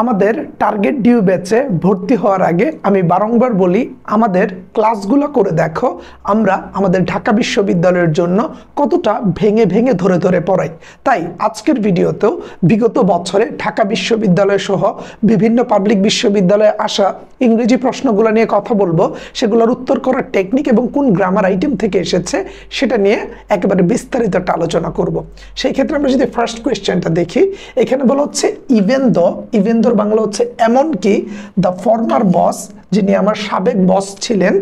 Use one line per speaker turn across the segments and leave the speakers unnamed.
আমাদের target due ব্যাচে ভর্তি হওয়ার আগে আমি বারংবার বলি আমাদের ক্লাসগুলো করে দেখো আমরা আমাদের ঢাকা বিশ্ববিদ্যালয়ের জন্য কতটা ভেঙে ভেঙে ধরে ধরে পড়াই। তাই আজকের ভিডিওতেও বিগত বছরে ঢাকা বিশ্ববিদ্যালয় সহ বিভিন্ন পাবলিক বিশ্ববিদ্যালয়ে আসা ইংরেজি প্রশ্নগুলো নিয়ে কথা বলবো, সেগুলোর উত্তর করার টেকনিক এবং কোন গ্রামার আইটেম থেকে এসেছে সেটা নিয়ে একেবারে বিস্তারিত একটা আলোচনা করব। সেই ক্ষেত্রে আমরা যদি ফার্স্ট কোয়েশ্চেনটা দেখি, এখানে বলা হচ্ছে ইভেন দোর বাংলা হচ্ছে এমনকি দ্য ফর্মার বস, যিনি আমার সাবেক বস ছিলেন,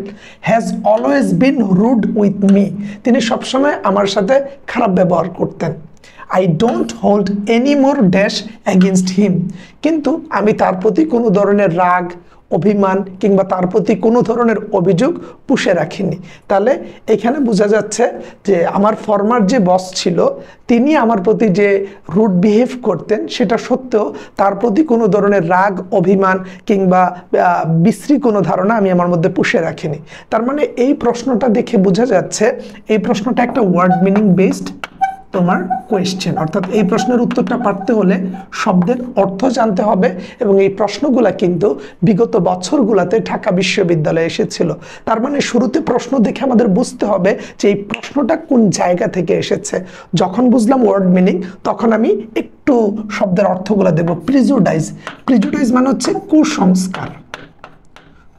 has always been rude with me, তিনি সবসময় আমার সাথে খারাপ ব্যবহার করতেন। I don't hold any more dash against him, কিন্তু আমি তার প্রতি কোনো ধরনের রাগ, অভিমান কিংবা তার প্রতি কোনো ধরনের অভিযোগ পুষে রাখিনি। তাহলে এখানে বোঝা যাচ্ছে যে আমার ফর্মার যে বস ছিল তিনি আমার প্রতি যে রুড বিহেভ করতেন সেটা সত্ত্বেও তার প্রতি কোনো ধরনের রাগ, অভিমান কিংবা বিশ্রী কোনো ধারণা আমি আমার মধ্যে পুষে রাখিনি। তার মানে এই প্রশ্নটা দেখে বোঝা যাচ্ছে এই প্রশ্নটা একটা ওয়ার্ড মিনিং বেসড তোমার কোয়েশ্চেন, অর্থাৎ এই প্রশ্নের উত্তরটা পারতে হলে শব্দের অর্থ জানতে হবে এবং এই প্রশ্নগুলা কিন্তু বিগত বছরগুলোতে ঢাকা বিশ্ববিদ্যালয়ে এসেছিল। তার মানে শুরুতে প্রশ্ন দেখে আমাদের বুঝতে হবে যে এই প্রশ্নটা কোন জায়গা থেকে এসেছে। যখন বুঝলাম ওয়ার্ড মিনিং তখন আমি একটু শব্দের অর্থগুলো দেব। প্রিজুডাইজ মানে হচ্ছে কুসংস্কার,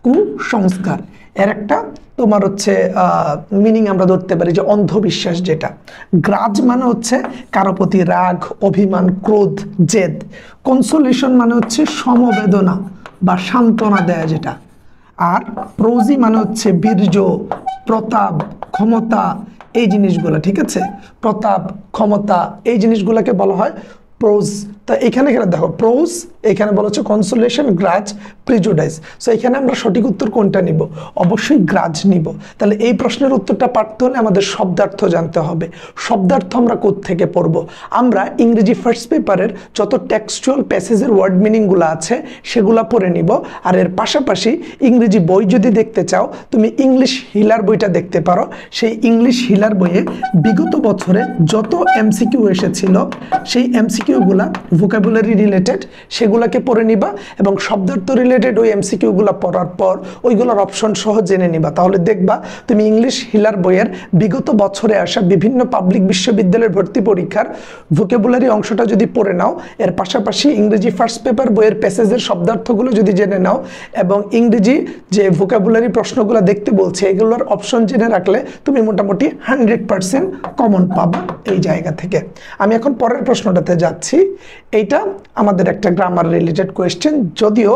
কুসংস্কার এর একটা তোমার হচ্ছে মিনিং আমরা ধরতে পারি যে অন্ধবিশ্বাস যেটা। গ্রাজ মানে হচ্ছে কারো প্রতি রাগ, অভিমান, ক্রোধ, জেদ। কনসোলেশন মানে হচ্ছে সমবেদনা বা সান্ত্বনা দেয়া যেটা। আর প্রোজি মানে হচ্ছে বীর্য, প্রতাপ, ক্ষমতা, এই জিনিসগুলো, ঠিক আছে? প্রতাপ, ক্ষমতা, এই জিনিসগুলোকে বলা হয় প্রোজ। তা এখানে দেখো প্রোজ, এখানে বলা হচ্ছে কনসোলেশন, গ্রাজ, প্রিজুডাইজ। সো এখানে আমরা সঠিক উত্তর কোনটা নিব? অবশ্যই গ্রাজ নিব। তাহলে এই প্রশ্নের উত্তরটা পারতে হলে আমাদের শব্দার্থ জানতে হবে। শব্দার্থ আমরা কোত্থেকে পড়ব? আমরা ইংরেজি ফার্স্ট পেপারের যত টেক্সচুয়াল প্যাসেজের ওয়ার্ড মিনিংগুলো আছে সেগুলো পড়ে নিব। আর এর পাশাপাশি ইংরেজি বই যদি দেখতে চাও তুমি ইংলিশ হিলার বইটা দেখতে পারো। সেই ইংলিশ হিলার বইয়ে বিগত বছরে যত এমসিকিউ এসেছিল সেই এমসিকিউগুলা ভোকাবুলারি রিলেটেড সেগুলোকে পড়ে নিবা এবং শব্দার্থ রিলেটেড ওই এমসিকিউগুলো পড়ার পর ওইগুলোর অপশন সহ জেনে নিবা। তাহলে দেখবা তুমি ইংলিশ হিলার বইয়ের বিগত বছরে আসা বিভিন্ন পাবলিক বিশ্ববিদ্যালয়ের ভর্তি পরীক্ষার ভোকাবুলারি অংশটা যদি পড়ে নাও, এর পাশাপাশি ইংরেজি ফার্স্ট পেপার বইয়ের প্যাসেজের শব্দার্থগুলো যদি জেনে নাও এবং ইংরেজি যে ভোকাবুলারি প্রশ্নগুলো দেখতে বলছে এগুলোর অপশন জেনে রাখলে তুমি মোটামুটি 100% কমন পাবা এই জায়গা থেকে। আমি এখন পরের প্রশ্নটাতে যাচ্ছি। এইটা আমাদের একটা গ্রামার রিলেটেড কোয়েশ্চেন, যদিও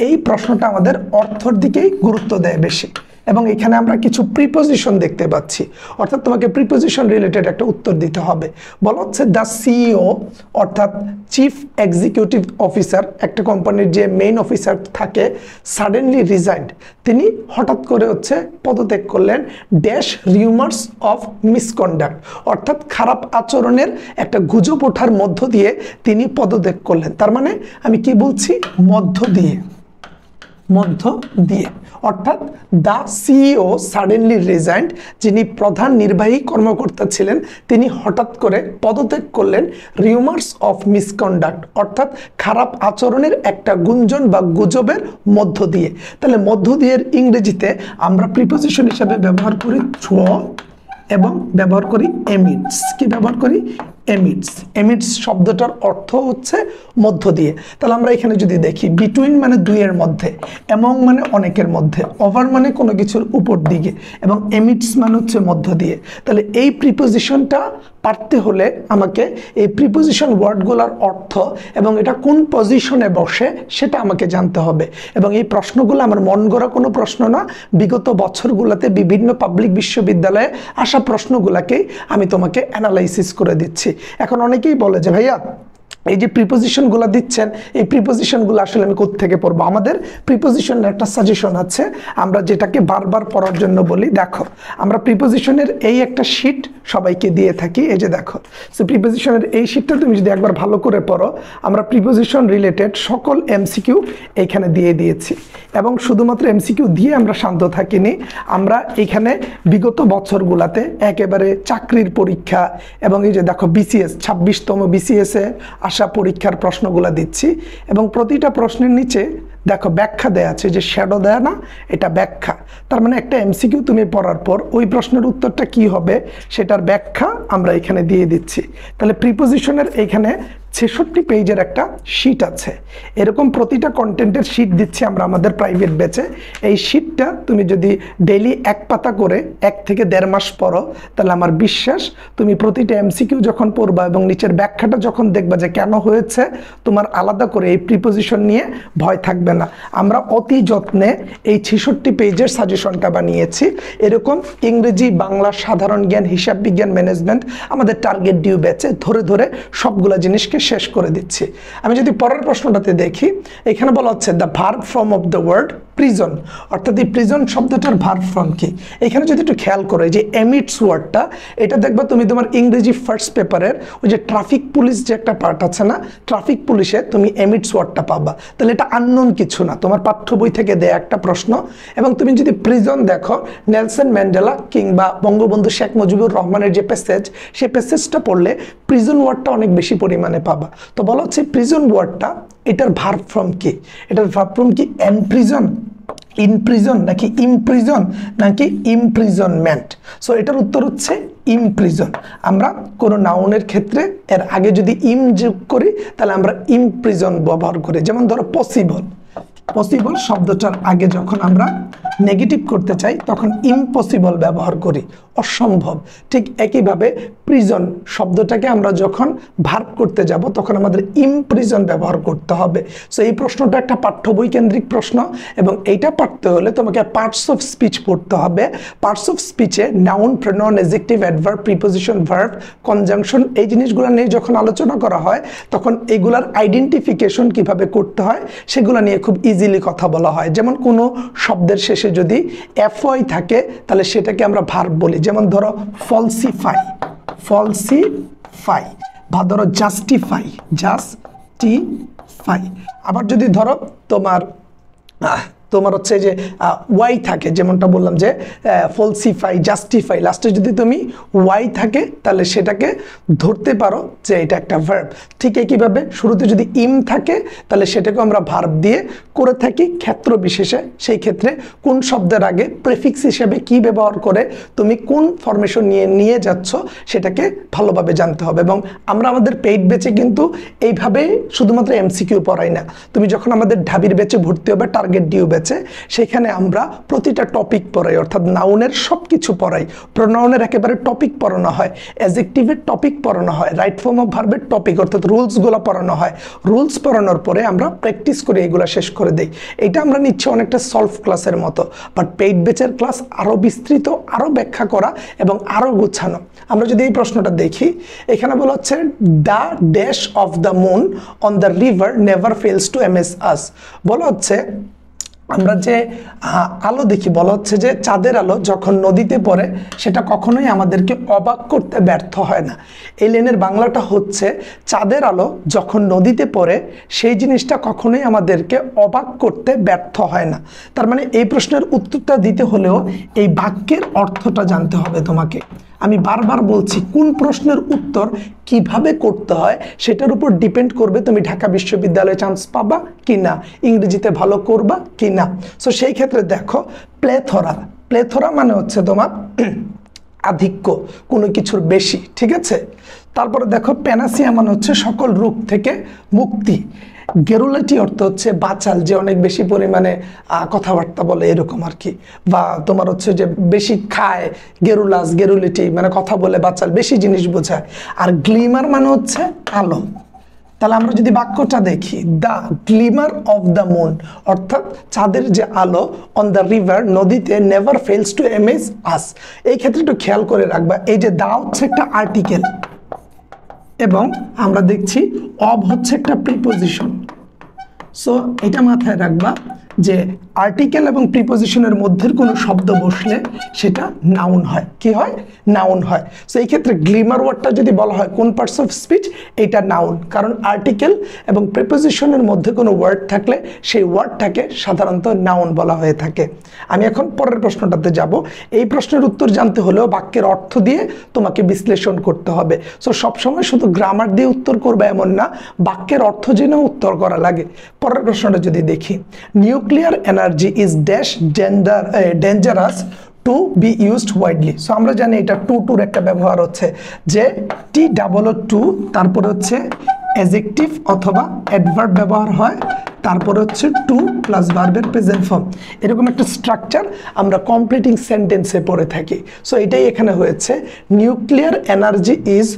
এই প্রশ্নটা আমাদের অর্থের দিকেই গুরুত্ব দেয় বেশি এবং এখানে আমরা কিছু প্রিপোজিশন দেখতে পাচ্ছি, অর্থাৎ তোমাকে প্রিপোজিশন রিলেটেড একটা উত্তর দিতে হবে। বলা হচ্ছে দ্য সিইও অর্থাৎ চিফ এক্সিকিউটিভ অফিসার, একটা কোম্পানির যে মেইন অফিসার থাকে, সাডেনলি রিজাইন্ড, তিনি হঠাৎ করে হচ্ছে পদত্যাগ করলেন ড্যাশ রিউমার্স অফ মিসকন্ডাক্ট, অর্থাৎ খারাপ আচরণের একটা গুজব ওঠার মধ্য দিয়ে তিনি পদত্যাগ করলেন। তার মানে আমি কি বলছি? মধ্য দিয়ে, অর্থাৎ দ্য সিইও সাডেনলি রিজাইন্ড, যিনি প্রধান নির্বাহী কর্মকর্তা ছিলেন তিনি হঠাৎ করে পদত্যাগ করলেন রিউমার্স অফ মিসকন্ডাক্ট, অর্থাৎ খারাপ আচরণের একটা গুঞ্জন বা গুজবের মধ্য দিয়ে। তাহলে মধ্য দিয়ে ইংরেজিতে আমরা প্রিপোজিশন হিসাবে ব্যবহার করি থ্রু এবং ব্যবহার করি এমিডস। কি ব্যবহার করি? এমিডস। এমিডস শব্দটার অর্থ হচ্ছে মধ্য দিয়ে। তাহলে আমরা এখানে যদি দেখি, বিটুইন মানে দুইয়ের মধ্যে, এমং মানে অনেকের মধ্যে, ওভার মানে কোনো কিছুর উপর দিকে এবং এমিডস মানে হচ্ছে মধ্য দিয়ে। তাহলে এই প্রিপোজিশনটা পারতে হলে আমাকে এই প্রিপোজিশন ওয়ার্ডগুলোর অর্থ এবং এটা কোন পজিশনে বসে সেটা আমাকে জানতে হবে। এবং এই প্রশ্নগুলো আমার মন গড়া কোনো প্রশ্ন না, বিগত বছরগুলোতে বিভিন্ন পাবলিক বিশ্ববিদ্যালয়ে আসা প্রশ্নগুলোকেই আমি তোমাকে অ্যানালাইসিস করে দিচ্ছি। এখন অনেকেই বলে যে ভাইয়া এই যে প্রিপোজিশনগুলো দিচ্ছেন এই প্রিপোজিশনগুলো আসলে আমি কোত্থেকে পড়বো? আমাদের প্রিপোজিশনের একটা সাজেশন আছে আমরা যেটাকে বারবার পড়ার জন্য বলি। দেখো আমরা প্রিপোজিশনের এই একটা শিট সবাইকে দিয়ে থাকি, এই যে দেখো। সো প্রিপোজিশনের এই শিটটা তুমি যদি একবার ভালো করে পড়ো, আমরা প্রিপোজিশন রিলেটেড সকল এমসিকিউ এইখানে দিয়ে দিয়েছি এবং শুধুমাত্র এমসিকিউ দিয়ে আমরা শান্ত থাকিনি। আমরা এইখানে বিগত বছরগুলোতে একেবারে চাকরির পরীক্ষা এবং এই যে দেখো বিসিএস 26তম বিসিএসে আসা পরীক্ষার প্রশ্নগুলো দিচ্ছি এবং প্রতিটা প্রশ্নের নিচে দেখো ব্যাখ্যা দেয়া আছে, যে শ্যাডো দেয়া না, এটা ব্যাখ্যা। তার মানে একটা এমসিকিউ তুমি পড়ার পর ওই প্রশ্নের উত্তরটা কি হবে সেটার ব্যাখ্যা আমরা এখানে দিয়ে দিচ্ছি। তাহলে প্রিপোজিশনের এখানে 66 পেজের একটা শীট আছে। এরকম প্রতিটা কন্টেন্টের শীট দিচ্ছি আমরা আমাদের প্রাইভেট ব্যাচে। এই শীটটা তুমি যদি ডেইলি এক পাতা করে 1 থেকে 1.5 মাস পড়ো, তাহলে আমার বিশ্বাস তুমি প্রতিটা এমসিকিউ যখন পড়বা এবং নিচের ব্যাখ্যাটা যখন দেখবা যে কেন হয়েছে, তোমার আলাদা করে এই প্রিপোজিশন নিয়ে ভয় থাকবে না। আমরা অতি যত্নে এই 66 পেজের সাজেশনটা বানিয়েছি। এরকম ইংরেজি, বাংলা, সাধারণ জ্ঞান, হিসাব বিজ্ঞান, ম্যানেজমেন্ট আমাদের টার্গেট ডিউ ব্যাচে ধরে ধরে সবগুলা জিনিসকে শেষ করে দিচ্ছি। আমি যদি পরের প্রশ্নটাতে দেখি, এখানে বলা হচ্ছে the verb form of the word prison, অর্থাৎ এই প্রিজন শব্দটার ভার্ব ফর্ম কি। এখানে যদি একটু খেয়াল করো, যে এমিটস ওয়ার্ডটা, এটা দেখবা তুমি তোমার ইংরেজি ফার্স্ট পেপারের ওই যে ট্রাফিক পুলিশ যে একটা পার্ট আছে না, ট্রাফিক পুলিশে তুমি এমিটস ওয়ার্ডটা পাবা। তাহলে এটা আননোন কিছু না, তোমার পাঠ্য বই থেকে দেয়া একটা প্রশ্ন। এবং তুমি যদি প্রিজন দেখো, নেলসন ম্যান্ডেলা কিংবা বঙ্গবন্ধু শেখ মুজিবুর রহমানের যে প্যাসেজ, সেই প্যাসেজটা পড়লে প্রিজন ওয়ার্ডটা অনেক বেশি পরিমাণে পাবা। তো বলা হচ্ছে প্রিজন ওয়ার্ডটা, এটার ভার্ব ফর্ম কি? এটার ভার্ব ফর্ম কি এমপ্রিজন, ইনপ্রিজন, নাকি ইমপ্রিজন, নাকি ইমপ্রিজনমেন্ট? সো এটার উত্তর হচ্ছে ইমপ্রিজন। আমরা কোনো নাউনের ক্ষেত্রে এর আগে যদি ইম যোগ করি, তাহলে আমরা ইমপ্রিজন ব্যবহার করি। যেমন ধরো পসিবল, পসিবল শব্দটার আগে যখন আমরা নেগেটিভ করতে চাই তখন ইম্পসিবল ব্যবহার করি, অসম্ভব। ঠিক একইভাবে প্রিজন শব্দটাকে আমরা যখন ভার্ব করতে যাব তখন আমাদের ইমপ্রিজন ব্যবহার করতে হবে। সো এই প্রশ্নটা একটা পাঠ্য বই কেন্দ্রিক প্রশ্ন, এবং এইটা পড়তে হলে তোমাকে পার্টস অফ স্পিচ পড়তে হবে। পার্টস অফ স্পিচে noun, pronoun, adjective, adverb, preposition, verb, conjunction, এই জিনিসগুলো নিয়ে যখন আলোচনা করা হয় তখন এগুলার আইডেন্টিফিকেশন কিভাবে করতে হয় সেগুলো নিয়ে খুব ইজিলি কথা বলা হয়। যেমন কোনো শব্দের শেষে যদি এফওয়াই থাকে তাহলে সেটাকে আমরা ভার্ব বলি। যেমন ধরো ফলসিফাই, ফলসিফাই, বা ধরো জাস্টিফাই, জাস্টিফাই। আবার যদি ধরো তোমার হচ্ছে যে ওয়াই থাকে, যেমনটা বললাম যে ফলসিফাই, জাস্টিফাই, লাস্টে যদি তুমি ওয়াই থাকে তাহলে সেটাকে ধরতে পারো যে এটা একটা ভার্ব। ঠিক একইভাবে শুরুতে যদি ইম থাকে তাহলে সেটাকে আমরা ভার্ব দিয়ে করে থাকি ক্ষেত্র বিশেষে। সেই ক্ষেত্রে কোন শব্দের আগে প্রেফিক্স হিসেবে কি ব্যবহার করে তুমি কোন ফরমেশন নিয়ে যাচ্ছ সেটাকে ভালোভাবে জানতে হবে। এবং আমরা আমাদের পেইড ব্যাচে কিন্তু এইভাবে শুধুমাত্র এমসিকিউ পড়াই না। তুমি যখন আমাদের ঢাবির ব্যাচে ভর্তি হবে, টার্গেট ডিউ ব্যাচে, সেখানে আমরা প্রতিটা টপিক পড়াই, অর্থাৎ নাউনের সব কিছু পড়াই। প্রোনাউনের একেবারে টপিক পড়ানো হয়, অ্যাডজেক্টিভের টপিক পড়ানো হয়, রাইট ফর্ম অফ ভার্বের টপিক অর্থাৎ রুলসগুলো পড়ানো হয়। রুলস পড়ানোর পরে আমরা প্র্যাকটিস করে এগুলো শেষ করে দিই। এটা আমরা নিচ্ছি অনেকটা সলভ ক্লাসের মতো, বাট পেইড ব্যাচের ক্লাস আরও বিস্তৃত, আরও ব্যাখ্যা করা এবং আরও গোছানো। আমরা যদি এই প্রশ্নটা দেখি, এখানে বলা হচ্ছে the dash of the moon on the river never fails to amaze us. বলা হচ্ছে আমরা যে আলো দেখি, বলা হচ্ছে যে চাঁদের আলো যখন নদীতে পড়ে সেটা কখনোই আমাদেরকে অবাক করতে ব্যর্থ হয় না। এই লাইনের বাংলাটা হচ্ছে চাঁদের আলো যখন নদীতে পড়ে সেই জিনিসটা কখনোই আমাদেরকে অবাক করতে ব্যর্থ হয় না। তার মানে এই প্রশ্নের উত্তরটা দিতে হলেও এই বাক্যের অর্থটা জানতে হবে তোমাকে। আমি বারবার বলছি, কোন প্রশ্নের উত্তর কিভাবে করতে হয় সেটার উপর ডিপেন্ড করবে তুমি ঢাকা বিশ্ববিদ্যালয়ে চান্স পাবা কি না, ইংরেজিতে ভালো করবা কি না। সো সেই ক্ষেত্রে দেখো প্লেথোরা, প্লেথোরা মানে হচ্ছে তোমার আধিক্য, কোনো কিছুর বেশি, ঠিক আছে। তারপরে দেখো প্যানাসিয়া মানে হচ্ছে সকল রোগ থেকে মুক্তি। গেরুলাটি অর্থ হচ্ছে বাচাল, যে অনেক বেশি পরিমাণে কথাবার্তা বলে এরকম আর কি, বা তোমার হচ্ছে যে বেশি খায়, গেরুলাস, গেরুলিটি মানে কথা বলে বাচাল, বেশি জিনিস বোঝায়। আর গ্লিমার মানে হচ্ছে আলো। তাহলে আমরা যদি বাক্যটা দেখি, দ্য গ্লিমার অফ দ্য মুন, অর্থাৎ চাঁদের যে আলো, অন দ্য রিভার নদীতে, নেভার ফেলস টু অ্যামেজ আস। এই ক্ষেত্রে একটু খেয়াল করে রাখবা, এই যে দা হচ্ছে একটা আর্টিকেল এবং আমরা দেখছি অব হচ্ছে একটা প্রিপোজিশন। সো এটা মাথায় রাখবা যে আর্টিকেল এবং প্রিপোজিশনের মধ্যের কোনো শব্দ বসলে সেটা নাউন হয়। কি হয়? নাউন হয়। সো এই ক্ষেত্রে গ্লিমার ওয়ার্ডটা যদি বলা হয় কোন পার্টস অফ স্পিচ, এটা নাউন, কারণ আর্টিকেল এবং প্রিপোজিশনের মধ্যে কোনো ওয়ার্ড থাকলে সেই ওয়ার্ডটাকে সাধারণত নাউন বলা হয়ে থাকে। আমি এখন পরের প্রশ্নটাতে যাব। এই প্রশ্নের উত্তর জানতে হলেও বাক্যের অর্থ দিয়ে তোমাকে বিশ্লেষণ করতে হবে। সো সবসময় শুধু গ্রামার দিয়ে উত্তর করবে এমন না, বাক্যের অর্থ জেনে উত্তর করা লাগে। পরের প্রশ্নটা যদি দেখি, nuclear energy is dash dangerous to be used widely. So আমরা জানি এটা টুর একটা ব্যবহার হচ্ছে যে টু, তারপরে হচ্ছে অ্যাডজেক্টিভ অথবা অ্যাডভার্ব ব্যবহার হয়, তারপরে হচ্ছে টু প্লাস ভার্বের প্রেজেন্ট ফর্ম। এরকম একটা স্ট্রাকচার আমরা কমপ্লিটিং সেন্টেন্সে পড়ে থাকি। সো এটাই এখানে হয়েছে, nuclear energy is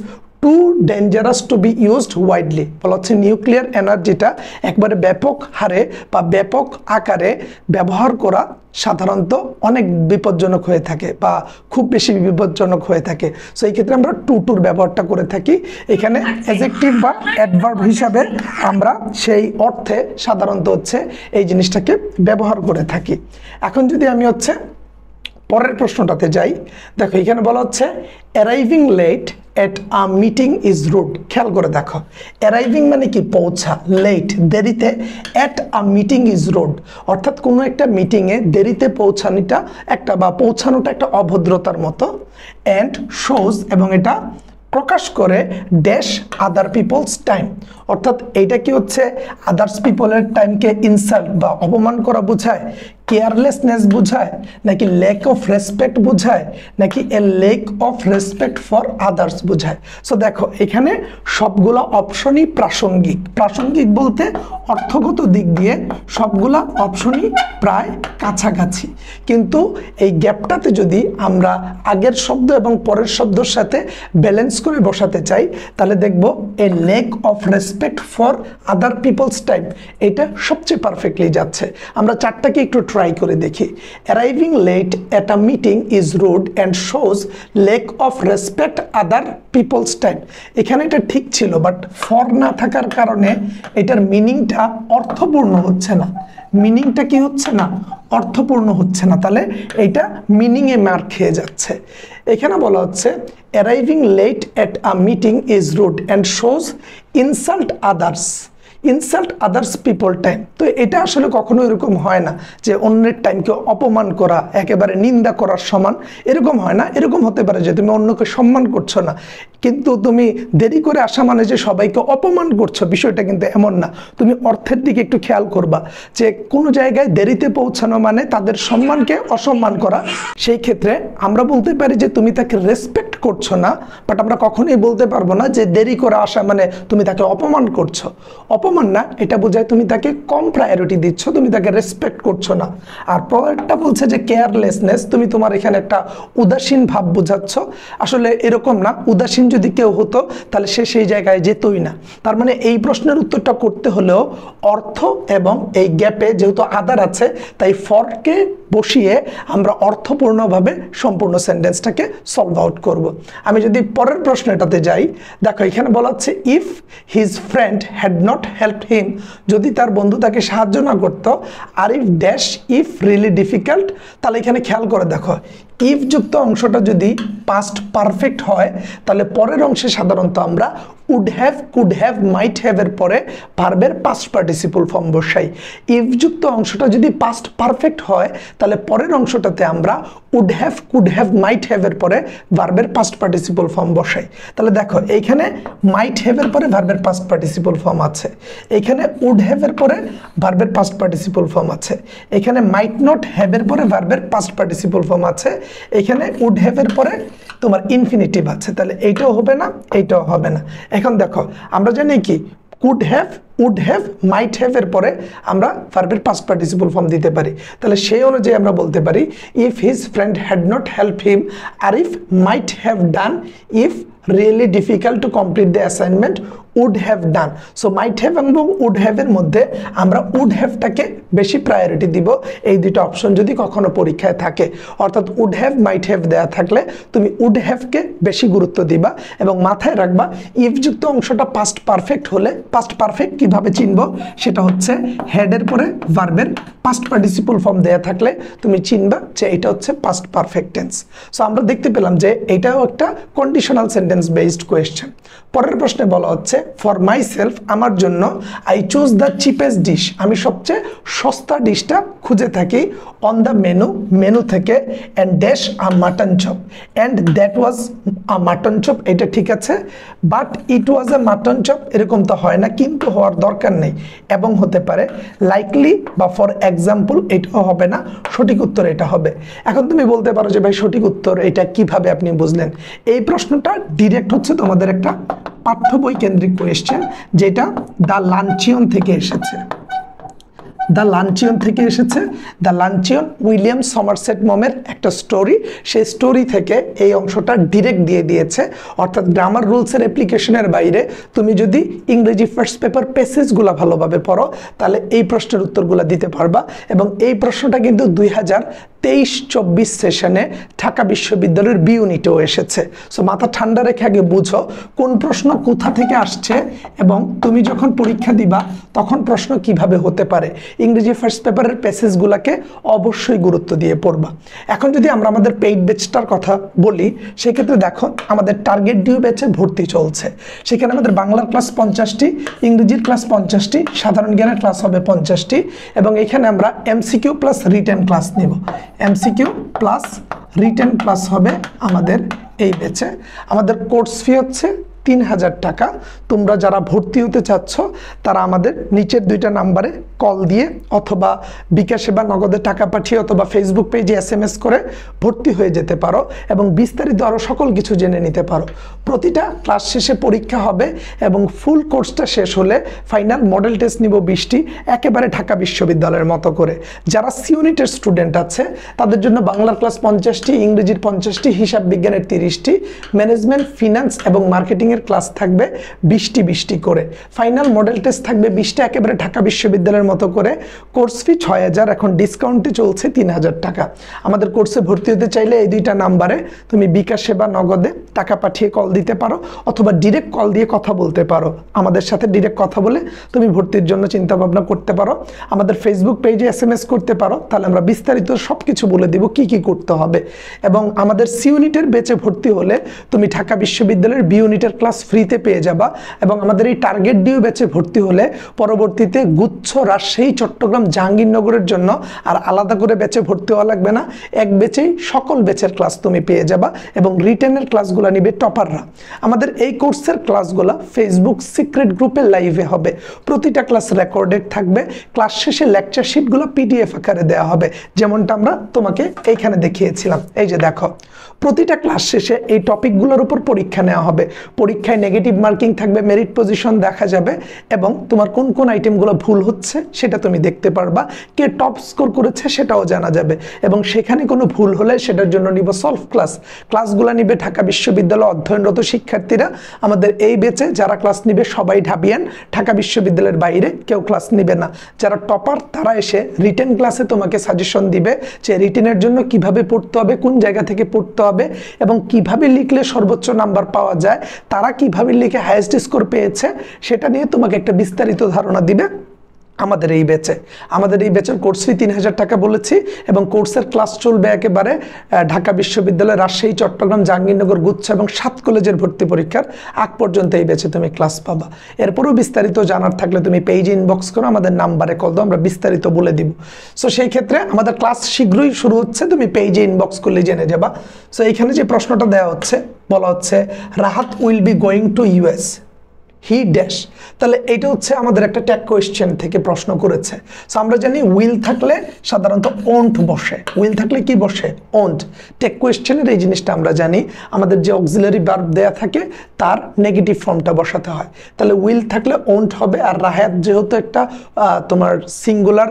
too dangerous to be used widely. বলা হচ্ছে নিউক্লিয়ার এনার্জিটা একবারে ব্যাপক হারে বা ব্যাপক আকারে ব্যবহার করা সাধারণত অনেক বিপজ্জনক হয়ে থাকে বা খুব বেশি বিপজ্জনক হয়ে থাকে। সো এই ক্ষেত্রে আমরা টুর ব্যবহারটা করে থাকি। এখানে অ্যাডজেক্টিভ বা অ্যাডভার্ব হিসাবে আমরা সেই অর্থে সাধারণত হচ্ছে এই জিনিসটাকে ব্যবহার করে থাকি। এখন যদি আমি হচ্ছে পরের প্রশ্নটাতে যাই, দেখো এখানে বলা হচ্ছে arriving late at a meeting is rude. খেয়াল করে দেখো, অ্যারাইভিং মানে কি? পৌঁছা, লেট দেরিতে, at a meeting is rude অর্থাৎ কোনো একটা মিটিংয়ে দেরিতে পৌঁছানোটা একটা অভদ্রতার মতো। অ্যান্ড শোজ, এবং এটা প্রকাশ করে ড্যাশ আদার পিপলস টাইম, অর্থাৎ এইটা কি হচ্ছে আদার্স পিপলের টাইমকে ইনসাল্ট বা অপমান করা বোঝায়, কেয়ারলেসনেস বোঝায়, নাকি ল্যাক অফ রেসপেক্ট বোঝায়, নাকি a lack of respect for others বোঝায়। সো দেখো এখানে সবগুলো অপশনই প্রাসঙ্গিক। প্রাসঙ্গিক বলতে অর্থগত দিক দিয়ে সবগুলা অপশনই প্রায় কাছাকাছি, কিন্তু এই গ্যাপটাতে যদি আমরা আগের শব্দ এবং পরের শব্দের সাথে ব্যালেন্স করে বসাতে চাই তাহলে দেখব a lack of respect for other people's time, এটা সবচেয়ে পারফেক্টলি যাচ্ছে। আমরা চারটাকে একটু ট্রাই করে দেখি। Arriving late at a meeting is rude and shows lack of respect other people's time. এখানে এটা ঠিক ছিল, বাট ফর না থাকার কারণে এটার মিনিংটা অর্থপূর্ণ হচ্ছে না। মিনিংটা কি হচ্ছে না? অর্থপূর্ণ হচ্ছে না। তাহলে এইটা মিনিংয়ে মার খেয়ে যাচ্ছে। এখানে বলা হচ্ছে arriving late at a meeting is rude and shows insult others, insult others people time. তো এটা আসলে কখনো এরকম হয় না যে অন্যের টাইমকে অপমান করা, একেবারে নিন্দা করার সমান, এরকম হয় না। এরকম হতে পারে যে তুমি অন্যকে সম্মান করছো না, কিন্তু তুমি দেরি করে আসা মানে যে সবাইকে অপমান করছো, বিষয়টা কিন্তু এমন না। তুমি অর্থের দিকে একটু খেয়াল করবা যে কোনো জায়গায় দেরিতে পৌঁছানো মানে তাদের সম্মানকে অসম্মান করা। সেই ক্ষেত্রে আমরা বলতে পারি যে তুমি তাকে রেসপেক্ট করছো না, বাট আমরা কখনোই বলতে পারবো না যে দেরি করে আসা মানে তুমি তাকে অপমান করছো। অপমান না, এটা বোঝায় তুমি তাকে কম প্রায়োরিটি দিচ্ছ, তুমি তাকে রেসপেক্ট করছো না। আর পরেরটা বলছে যে কেয়ারলেসনেস, তুমি তোমার এখানে একটা উদাসীন ভাব বোঝাচ্ছ। আসলে এরকম না, উদাসীন যদি কেউ হতো তাহলে সে সেই জায়গায় যেতই না। তার মানে এই প্রশ্নের উত্তরটা করতে হলেও অর্থ এবং এই গ্যাপে যেহেতু আদার আছে তাই ফরকে বসিয়ে আমরা অর্থপূর্ণভাবে সম্পূর্ণ সেন্টেন্সটাকে সলভ আউট করব। আমি যদি পরের প্রশ্নটাতে যাই, দেখো এখানে বলা হচ্ছে if his friend had not help him, যদি তার বন্ধু তাকে সাহায্য না করতো। আর if dash if really difficult, তাহলে এখানে খেয়াল করে দেখো ইফ যুক্ত অংশটা যদি পাস্ট পারফেক্ট হয় তাহলে পরের অংশে সাধারণত আমরা would have, could have, might have এর পরে ভার্বের পাস্ট পার্টিসিপল ফর্ম বসাই। ইফ যুক্ত অংশটা যদি পাস্ট পারফেক্ট হয় তাহলে পরের অংশটাতে আমরা would have, could have, might have এর পরে ভার্বের পাস্ট পার্টিসিপল ফর্ম বসাই। তাহলে দেখো এইখানে মাইট হ্যাভ এর পরে ভার্বের পাস্ট পার্টিসিপল ফর্ম আছে, এখানে উড হ্যাভ এর পরে ভার্বের পাস্ট পার্টিসিপল ফর্ম আছে, এখানে মাইট নট হ্যাভ এর পরে ভার্বের পাস্ট পার্টিসিপল ফর্ম আছে, এখানে উড হ্যাভ এর পরে তোমার ইনফিনিটিভ আছে। তাহলে এইটাও হবে না, এইটাও হবে না। এখন দেখো আমরা জানি কি could have, would have, might have এর পরে আমরা ভার্বের পাস্ট পার্টিসিপল ফর্ম দিতে পারি। তাহলে সেই অনুযায়ী আমরা বলতে পারি if his friend had not help him, আর if might have done, if really difficult to complete the assignment would have done. So might have এবং উড হ্যাভ এর মধ্যে আমরা উড হ্যাভটাকে বেশি প্রায়োরিটি দিব এই দুটো অপশন যদি কখনো পরীক্ষায় থাকে। অর্থাৎ উড হ্যাভ, মাইট হ্যাভ দেওয়া থাকলে তুমি উড হ্যাভকে বেশি গুরুত্ব দিবা এবং মাথায় রাখবা ইফ যুক্ত অংশটা পাস্ট পারফেক্ট হলে, পাস্ট পারফেক্ট কি কিভাবে চিনব সেটা হচ্ছে হেডের পরে ভার্বের পাস্ট পার্টিসিপল ফর্ম দেয়া থাকলে তুমি চিনবা যে এটা হচ্ছে পাস্ট পারফেক্ট টেন্স। সো আমরা দেখতে পেলাম যে এটাও একটা কন্ডিশনাল সেন্টেন্স বেসড কোয়েশ্চেন। পরের প্রশ্নে বলা হচ্ছে ফর মাই সেলফ, আমার জন্য, I choose the cheapest dish, আমি সবচেয়ে সস্তা ডিশটা খুঁজে থাকি অন দ্য মেনু থেকে, and dash a mutton chop, and that was a mutton chop, এটা ঠিক আছে, but it was a mutton chop এরকম তো হয় না, কিন্তু হওয়ার দরকার নেই, এবং হতে পারে লাইকলি বা ফর এক্সাম্পল এটাও হবে না, সঠিক উত্তর এটা হবে। এখন তুমি বলতে পারো যে ভাই সঠিক উত্তর এটা কিভাবে আপনি বুঝলেন? এই প্রশ্নটা ডিরেক্ট হচ্ছে তোমাদের একটা পাঠ্য বই কেন্দ্রিক কোয়েশ্চেন, যেটা দ্য লাঞ্চিয়ন থেকে এসেছে। দ্য লাঞ্চিয়ন থেকে এসেছে। দ্য লাঞ্চিয়ন উইলিয়াম সমারসেট মমের একটা স্টোরি, সেই স্টোরি থেকে এই অংশটা ডিরেক্ট দিয়ে দিয়েছে। অর্থাৎ গ্রামার রুলসের অ্যাপ্লিকেশনের বাইরে তুমি যদি ইংরেজি ফার্স্ট পেপার প্যাসেজগুলো ভালোভাবে পড়ো তাহলে এই প্রশ্নের উত্তরগুলো দিতে পারবা। এবং এই প্রশ্নটা কিন্তু 2023-24 সেশনে ঢাকা বিশ্ববিদ্যালয়ের বি ইউনিটেও এসেছে। সো মাথা ঠান্ডা রেখে আগে বুঝো কোন প্রশ্ন কোথা থেকে আসছে, এবং তুমি যখন পরীক্ষা দিবা তখন প্রশ্ন কিভাবে হতে পারে। ইংরেজি ফার্স্ট পেপারের প্যাসেজগুলোকে অবশ্যই গুরুত্ব দিয়ে পড়বা। এখন যদি আমরা আমাদের পেইড ব্যাচটার কথা বলি, সেক্ষেত্রে দেখো আমাদের টার্গেট ডিউ ব্যাচে ভর্তি চলছে। সেখানে আমাদের বাংলার ক্লাস 50টি, ইংরেজির ক্লাস 50টি, সাধারণ জ্ঞানের ক্লাস হবে 50টি, এবং এখানে আমরা এমসিকিউ প্লাস রিটেন ক্লাস নিব। এমসিকিউ প্লাস রিটেন ক্লাস হবে আমাদের এই ব্যাচে। আমাদের কোর্স ফি হচ্ছে 3000 টাকা। তোমরা যারা ভর্তি হতে চাচ্ছ তারা আমাদের নিচের দুইটা নাম্বারে কল দিয়ে অথবা বিকাশে বা নগদে টাকা পাঠিয়ে অথবা ফেসবুক পেজে SMS করে ভর্তি হয়ে যেতে পারো এবং বিস্তারিত আরও সকল কিছু জেনে নিতে পারো। প্রতিটা ক্লাস শেষে পরীক্ষা হবে এবং ফুল কোর্সটা শেষ হলে ফাইনাল মডেল টেস্ট নিব 20টি, একেবারে ঢাকা বিশ্ববিদ্যালয়ের মতো করে। যারা সি ইউনিটের স্টুডেন্ট আছে তাদের জন্য বাংলার ক্লাস 50টি, ইংরেজির 50টি, হিসাব বিজ্ঞানের 30টি, ম্যানেজমেন্ট, ফিনান্স এবং মার্কেটিং ক্লাস থাকবে 20টি করে। ফাইনাল মডেল টেস্ট থাকবে 20টা, একেবারে ঢাকা বিশ্ববিদ্যালয়ের মতো করে। কোর্স ফি 6000, এখন ডিসকাউন্টে চলছে 3000 টাকা। আমাদের কোর্সে ভর্তি হতে চাইলে এই দুইটা নাম্বারে তুমি বিকাশে বা নগদে টাকা পাঠিয়ে কল দিতে পারো অথবা ডিরেক্ট কল দিয়ে কথা বলতে পারো। আমাদের সাথে ডিরেক্ট কথা বলে তুমি ভর্তির জন্য চিন্তা ভাবনা করতে পারো। আমাদের ফেসবুক পেজে SMS করতে পারো, তাহলে আমরা বিস্তারিত সব কিছু বলে দিব কি কি করতে হবে। এবং আমাদের সি ইউনিটের ব্যাচে ভর্তি হলে তুমি ঢাকা বিশ্ববিদ্যালয়ের বি ইউনিটের ক্লাস ফ্রিতে পেয়ে যাবা। এবং আমাদের এই টার্গেট ডিউ ব্যাচে ভর্তি হলে পরবর্তীতে গুচ্ছ, রাজশাহী, চট্টগ্রাম, জাহাঙ্গীরনগরের জন্য আর আলাদা করে ব্যাচে ভর্তি হওয়া লাগবে না। এক ব্যাচেই সকল ব্যাচের ক্লাস তুমি পেয়ে যাবা এবং রিটেনের ক্লাসগুলো নিবে টপাররা। আমাদের এই কোর্সের ক্লাসগুলো ফেসবুক সিক্রেট গ্রুপে লাইভে হবে। প্রতিটা ক্লাস রেকর্ডেড থাকবে। ক্লাস শেষে লেকচার শিটগুলো PDF আকারে দেওয়া হবে, যেমনটা আমরা তোমাকে এইখানে দেখিয়েছিলাম। এই যে দেখো, প্রতিটা ক্লাস শেষে এই টপিকগুলোর উপর পরীক্ষা নেওয়া হবে। পরীক্ষায় নেগেটিভ মার্কিং থাকবে, মেরিট পজিশন দেখা যাবে এবং তোমার কোন কোন আইটেমগুলো ভুল হচ্ছে সেটা তুমি দেখতে পারবা। কে টপ স্কোর করেছে সেটাও জানা যাবে এবং সেখানে কোনো ভুল হলে সেটার জন্য নিব সলভ ক্লাস। ক্লাসগুলো নিবে ঢাকা বিশ্ববিদ্যালয় অধ্যয়নরত শিক্ষার্থীরা। আমাদের এই ব্যাচে যারা ক্লাস নিবে সবাই ঢাবিয়ান, ঢাকা বিশ্ববিদ্যালয়ের বাইরে কেউ ক্লাস নিবে না। যারা টপার তারা এসে রিটেন ক্লাসে তোমাকে সাজেশন দিবে যে রিটেনের জন্য কিভাবে পড়তে হবে, কোন জায়গা থেকে পড়তে হবে এবং কিভাবে লিখলে সর্বোচ্চ নাম্বার পাওয়া যায়, তারা কিভাবে লিখে হাইয়েস্ট স্কোর পেয়েছে সেটা নিয়ে তোমাকে একটা বিস্তারিত ধারণা দিবে আমাদের এই ব্যাচে। আমাদের এই ব্যাচের কোর্স ফি 3000 টাকা বলেছি এবং কোর্সের ক্লাস চলবে একেবারে ঢাকা বিশ্ববিদ্যালয়, রাজশাহী, চট্টগ্রাম, জাহাঙ্গীরনগর, গুচ্ছ এবং 7 কলেজের ভর্তি পরীক্ষার আগ পর্যন্ত এই ব্যাচে তুমি ক্লাস পাবা। এরপরও বিস্তারিত জানার থাকলে তুমি পেজে ইনবক্স করো, আমাদের নাম্বারে কল দাও, আমরা বিস্তারিত বলে দিব। সো সেই ক্ষেত্রে আমাদের ক্লাস শীঘ্রই শুরু হচ্ছে, তুমি পেজে ইনবক্স করলে জেনে যাবা। সো এইখানে যে প্রশ্নটা দেওয়া হচ্ছে, বলা হচ্ছে Rahat will be going to US, he dash. তাহলে এটা হচ্ছে আমাদের একটা ট্যাগ কোয়েশ্চেন থেকে প্রশ্ন করেছে। সো আমরা জানি উইল থাকলে সাধারণত ওন্ট বসে। উইল থাকলে কি বসে? ওন্ট। ট্যাগ কোয়েশ্চেনের এই জিনিসটা আমরা জানি, আমাদের যে অক্সিলারি ভার্ব দেয়া থাকে তার নেগেটিভ ফর্মটা বসাতে হয়। তাহলে উইল থাকলে ওন্ট হবে। আর রাহাত যেহেতু একটা তোমার সিঙ্গুলার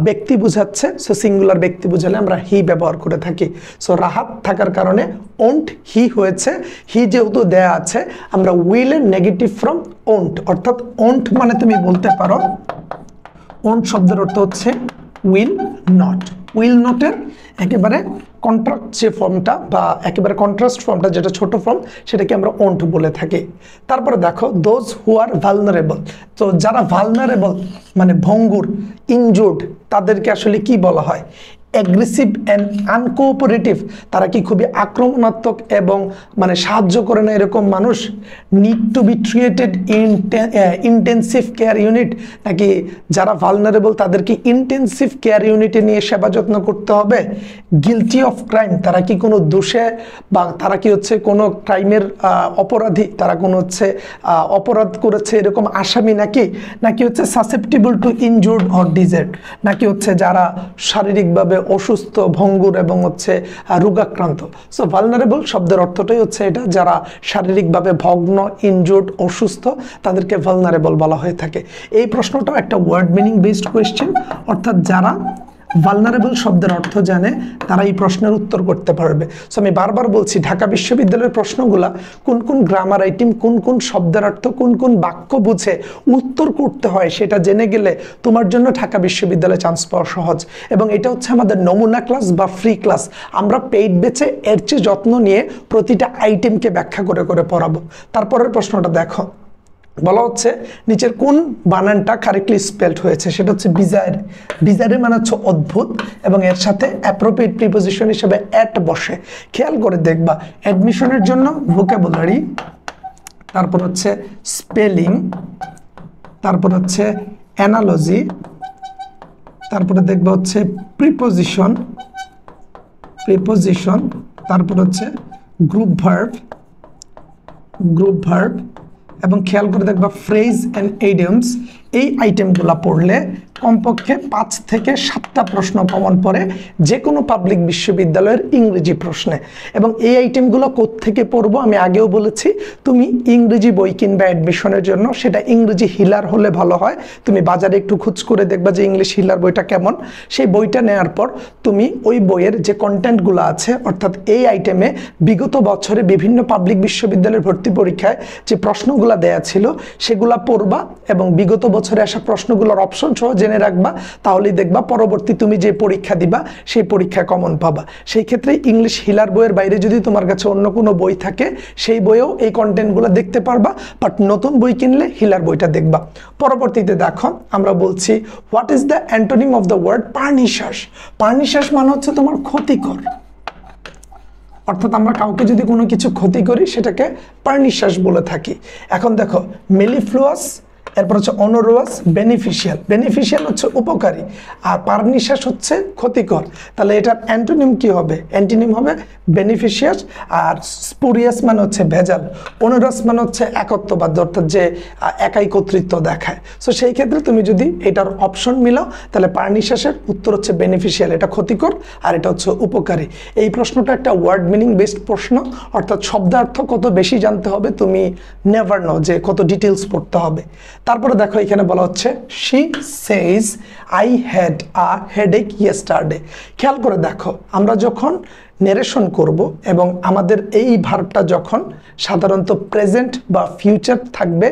ব্যক্তি বুঝাচ্ছে, সো সিঙ্গুলার ব্যক্তি বুঝালে আমরা হি ব্যবহার করে থাকি। সো রাহাত থাকার কারণে ওন্ট হি হয়েছে। হি যেহেতু দেয়া আছে, আমরা উইলের নেগেটিভ ফর্ম ওন্ট, অর্থাৎ ওন্ট মানে তুমি বলতে পারো ওন্ট শব্দের অর্থ হচ্ছে উইল নট। উইল নটের একেবারে কন্ট্রাক্ট যে ফর্মটা বা একেবারে কন্ট্রাস্ট ফর্মটা যেটা ছোট ফর্ম সেটাকে আমরা ওন্ট বলে থাকি। তারপরে দেখো দোজ হু আর ভালনারেবল, তো যারা ভালনারেবল মানে ভঙ্গুর, ইনজুর্ড, তাদেরকে আসলে কি বলা হয়? অ্যাগ্রেসিভ অ্যান্ড আনকোঅপারেটিভ, তারা কি খুবই আক্রমণাত্মক এবং মানে সাহায্য করে না এরকম মানুষ? Need to be treated intensive care unit, নাকি যারা ভালনারেবল তাদেরকে ইন্টেন্সিভ কেয়ার ইউনিটে নিয়ে সেবা যত্ন করতে হবে? গিলটি অফ ক্রাইম, তারা কি কোনো দোষে বা তারা কি হচ্ছে কোনো ক্রাইমের অপরাধী, তারা কোনো হচ্ছে অপরাধ করেছে এরকম আসামি, নাকি হচ্ছে susceptible two injured or DZ, নাকি হচ্ছে যারা শারীরিকভাবে অসুস্থ, ভঙ্গুর এবং হচ্ছে রোগাক্রান্ত। সো ভালনারেবল শব্দের অর্থটাই হচ্ছে এটা, যারা শারীরিকভাবে ভগ্ন, ইনজুর্ড, অসুস্থ, তাদেরকে ভালনারেবল বলা হয়ে থাকে। এই প্রশ্নটাও একটা ওয়ার্ড মিনিং বেসড কোয়েশ্চেন, অর্থাৎ যারা ভালনারেবল শব্দের অর্থ জানে তারা এই প্রশ্নের উত্তর করতে পারবে। সো আমি বারবার বলছি, ঢাকা বিশ্ববিদ্যালয়ের প্রশ্নগুলা কোন কোন গ্রামার আইটেম, কোন কোন শব্দের অর্থ, কোন কোন বাক্য বুঝে উত্তর করতে হয় সেটা জেনে গেলে তোমার জন্য ঢাকা বিশ্ববিদ্যালয়ে চান্স পাওয়া সহজ। এবং এটা হচ্ছে আমাদের নমুনা ক্লাস বা ফ্রি ক্লাস, আমরা পেইড বেচে এর চেয়ে যত্ন নিয়ে প্রতিটা আইটেমকে ব্যাখ্যা করে করে পড়াবো। তারপরের প্রশ্নটা দেখো, বলা হচ্ছে নিচের কোন বানানটা কারেক্টলি স্পেলড হয়েছে? সেটা হচ্ছে বিজায়ার। বিজায়ারের মানে হচ্ছে অদ্ভুত এবং এর সাথে অ্যাপ্রোপ্রিয়েট প্রিপোজিশন হিসেবে অ্যাট বসে। খেয়াল করে দেখবা, অ্যাডমিশনের জন্য ভোকাবুলারি, তারপর হচ্ছে স্পেলিং, তারপর হচ্ছে অ্যানালজি, তারপরে দেখবা হচ্ছে প্রিপোজিশন, তারপর হচ্ছে গ্রুপ ভার্ব, এবং খেয়াল করে দেখবা ফ্রেজ অ্যান্ড ইডিয়মস। এই আইটেমগুলো পড়লে কমপক্ষে 5 থেকে 7টা প্রশ্ন কমন পড়ে যে কোনো পাবলিক বিশ্ববিদ্যালয়ের ইংরেজি প্রশ্নে। এবং এই আইটেমগুলো কোত্থেকে পড়বো আমি আগেও বলেছি, তুমি ইংরেজি বই কিনবা অ্যাডমিশনের জন্য, সেটা ইংরেজি হিলার হলে ভালো হয়। তুমি বাজারে একটু খোঁজ করে দেখবা যে ইংলিশ হিলার বইটা কেমন। সেই বইটা নেওয়ার পর তুমি ওই বইয়ের যে কন্টেন্টগুলো আছে, অর্থাৎ এই আইটেমে বিগত বছরে বিভিন্ন পাবলিক বিশ্ববিদ্যালয়ের ভর্তি পরীক্ষায় যে প্রশ্নগুলো দেয়া ছিল সেগুলা পড়বা এবং বিগত বছরে আসা প্রশ্নগুলোর অপশন সহ জেনে রাখবা। তাহলেই দেখবা পরবর্তী তুমি যে পরীক্ষা দিবা সেই পরীক্ষায় কমন পাবা। সেই ক্ষেত্রে ইংলিশ হিলার বইয়ের বাইরে যদি তোমার কাছে অন্য কোনো বই থাকে সেই বইয়েও এই কন্টেন্টগুলো দেখতে পারবা, বাট নতুন বই কিনলে হিলার বইটা দেখবা। পরবর্তীতে দেখো আমরা বলছি what is the antonym of the word pernicious? Pernicious মানে হচ্ছে তোমার ক্ষতিকর, অর্থাৎ আমরা কাউকে যদি কোনো কিছু ক্ষতি করি সেটাকে পার্নিশাস বলে থাকি। এখন দেখো মেলিফ্লুয়াস, এরপর হচ্ছে অনরুয়াস, বেনিফিশিয়াল হচ্ছে উপকারী, আর পার্নিশাস হচ্ছে ক্ষতিকর। তাহলে এটার অ্যান্টোনিম কি হবে? অ্যান্টোনিম হবে বেনিফিশিয়াস। আর স্পুরিয়াস মানে হচ্ছে ভেজাল, অনরাস মানে হচ্ছে একত্ববাদ, অর্থাৎ যে একাই কর্তৃত্ব দেখায়। সো সেই ক্ষেত্রে তুমি যদি এটার অপশন মিলাও তাহলে পার্নিশাসের উত্তর হচ্ছে বেনিফিশিয়াল, এটা ক্ষতিকর আর এটা হচ্ছে উপকারী। এই প্রশ্নটা একটা ওয়ার্ড মিনিং বেসড প্রশ্ন, অর্থাৎ শব্দার্থ কত বেশি জানতে হবে তুমি নেভার নো যে কত ডিটেলস পড়তে হবে। তারপরে দেখো এখানে বলা হচ্ছে she says I had a headache yesterday। খেয়াল করে দেখো, আমরা যখন নেরেশন করব এবং আমাদের এই ভার্বটা যখন সাধারণত প্রেজেন্ট বা ফিউচার থাকবে,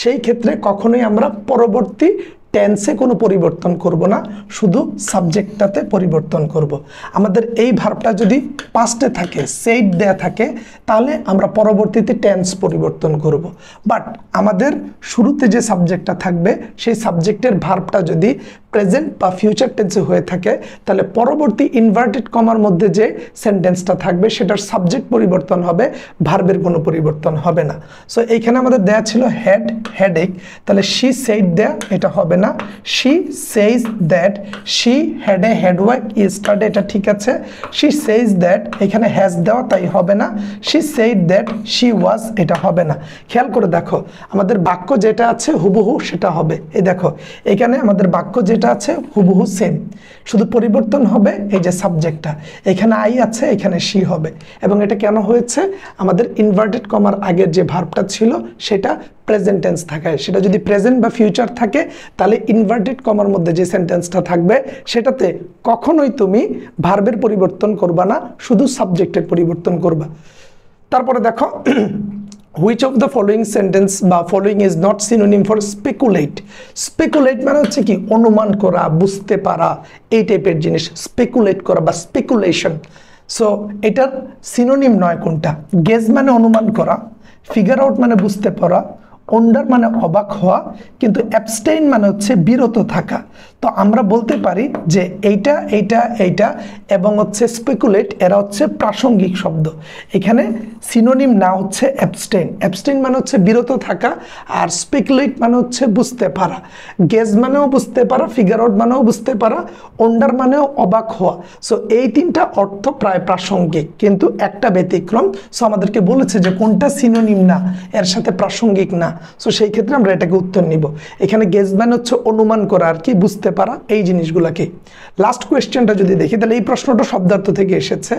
সেই ক্ষেত্রে কখনোই আমরা পরবর্তী টেন্সে কোনো পরিবর্তন করব না, শুধু সাবজেক্টটাতে পরিবর্তন করব। আমাদের এই ভার্বটা যদি পাস্টে থাকে, সেইড দেয়া থাকে, তাহলে আমরা পরবর্তীতে টেন্স পরিবর্তন করব। বাট আমাদের শুরুতে যে সাবজেক্টটা থাকবে সেই সাবজেক্টের ভার্বটা যদি প্রেজেন্ট বা ফিউচার টেন্সে হয়ে থাকে, তাহলে পরবর্তী ইনভার্টেড কমার মধ্যে যে সেন্টেন্সটা থাকবে সেটার সাবজেক্ট পরিবর্তন হবে, ভার্বের কোনো পরিবর্তন হবে না। সো এইখানে আমাদের দেয়া ছিল হেডেক, তাহলে she said দেয়া, এটা হবে না। she says that she had a headache yesterday, এটা ঠিক আছে। she says that, এখানে has দেওয়া তাই হবে না। she said that she was, এটা হবে না। খেয়াল করে দেখো আমাদের বাক্য যেটা আছে হুবহু সেটা হবে। এই দেখো এখানে আমাদের বাক্য যেটা আছে হুবহু সেম, শুধু পরিবর্তন হবে এই যে সাবজেক্টটা, এখানে আই আছে এখানে she হবে। এবং এটা কেন হয়েছে? আমাদের ইনভার্টেড কমার আগের যে ভার্বটা ছিল সেটা প্রেজেন্ট টেন্স থাকে, সেটা যদি প্রেজেন্ট বা ফিউচার থাকে তাহলে ইনভার্টেড কমার মধ্যে যে সেন্টেন্সটা থাকবে সেটাতে কখনোই তুমি ভার্বের পরিবর্তন করবা না, শুধু সাবজেক্টের পরিবর্তন করবা। তারপরে দেখো which of the following sentence বা following is not synonym for speculate. Speculate মানে হচ্ছে কি অনুমান করা, বুঝতে পারা, এই টাইপের জিনিস স্পেকুলেট করা বা স্পেকুলেশন। সো এটার সিনোনিম নয় কোনটা? গেজ মানে অনুমান করা, ফিগার আউট মানে বুঝতে পারা, ওন্ডার মানে অবাক হওয়া, কিন্তু অ্যাবস্টেইন মানে হচ্ছে বিরত থাকা। তো আমরা বলতে পারি যে এইটা এইটা এইটা এবং হচ্ছে স্পেকুলেট এরা হচ্ছে প্রাসঙ্গিক শব্দ। এখানে সিনোনিম না হচ্ছে অ্যাবস্টেইন। অ্যাবস্টেইন মানে হচ্ছে বিরত থাকা, আর স্পেকুলেট মানে হচ্ছে বুঝতে পারা। গেজ মানেও বুঝতে পারা, ফিগার আউট মানেও বুঝতে পারা, ওন্ডার মানেও অবাক হওয়া। সো এই তিনটা অর্থ প্রায় প্রাসঙ্গিক, কিন্তু একটা ব্যতিক্রম। সো আমাদেরকে বলেছে যে কোনটা সিনোনিম না, এর সাথে প্রাসঙ্গিক না। সো সেই ক্ষেত্রে আমরা এটাকে উত্তর নিব। এখানে গেজ মানে হচ্ছে অনুমান করা আর কি, বুঝতে পারা, এই জিনিসগুলোকে। লাস্ট কোয়েশ্চেনটা যদি দেখি তাহলে এই প্রশ্নটা শব্দার্থ থেকে এসেছে।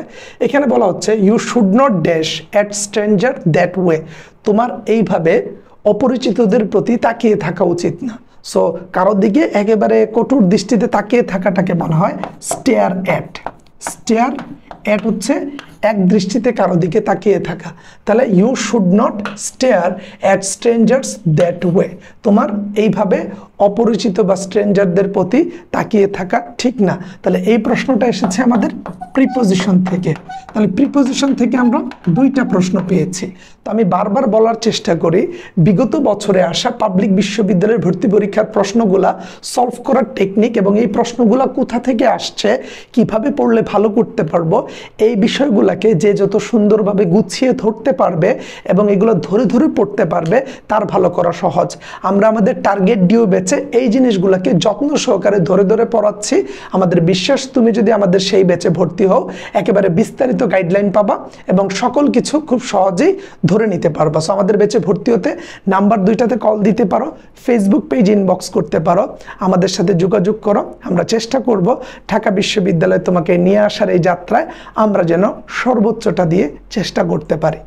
এখানে বলা হচ্ছে you should not dash at stranger that way. তোমার এইভাবে অপরিচিতদের প্রতি তাকিয়ে থাকা উচিত না। সো কারোর দিকে একেবারে কঠোর দৃষ্টিতে তাকিয়ে থাকাটাকে বলা হয় স্টেয়ার অ্যাট। স্টেয়ার অ্যাট হচ্ছে এক দৃষ্টিতে কারো দিকে তাকিয়ে থাকা। তাহলে you should not stare at strangers that way. তোমার এইভাবে অপরিচিত বা স্ট্রেঞ্জারদের প্রতি তাকিয়ে থাকা ঠিক না। তাহলে এই প্রশ্নটা এসেছে আমাদের প্রিপোজিশন থেকে। তাহলে প্রিপোজিশন থেকে আমরা দুইটা প্রশ্ন পেয়েছি। তো আমি বারবার বলার চেষ্টা করি, বিগত বছরে আসা পাবলিক বিশ্ববিদ্যালয়ের ভর্তি পরীক্ষার প্রশ্নগুলা সলভ করার টেকনিক এবং এই প্রশ্নগুলা কোথা থেকে আসছে, কিভাবে পড়লে ভালো করতে পারবো, এই বিষয়গুলোকে যে যত সুন্দরভাবে গুছিয়ে ধরতে পারবে এবং এগুলো ধরে ধরে পড়তে পারবে তার ভালো করা সহজ। আমরা আমাদের টার্গেট ডিউ বেচে এই জিনিসগুলোকে যত্ন সহকারে ধরে ধরে পড়াচ্ছি। আমাদের বিশ্বাস, তুমি যদি আমাদের সেই ব্যাচে ভর্তি হও একেবারে বিস্তারিত গাইডলাইন পাবা এবং সকল কিছু খুব সহজেই ধরে নিতে পারবা। সো আমাদের ব্যাচে ভর্তি হতে নাম্বার দুইটাতে কল দিতে পারো, ফেসবুক পেজ ইনবক্স করতে পারো, আমাদের সাথে যোগাযোগ করো। আমরা চেষ্টা করব ঢাকা বিশ্ববিদ্যালয়ে তোমাকে নিয়ে আসার এই যাত্রায় আমরা যেন সর্বোচ্চটা দিয়ে চেষ্টা করতে পারি।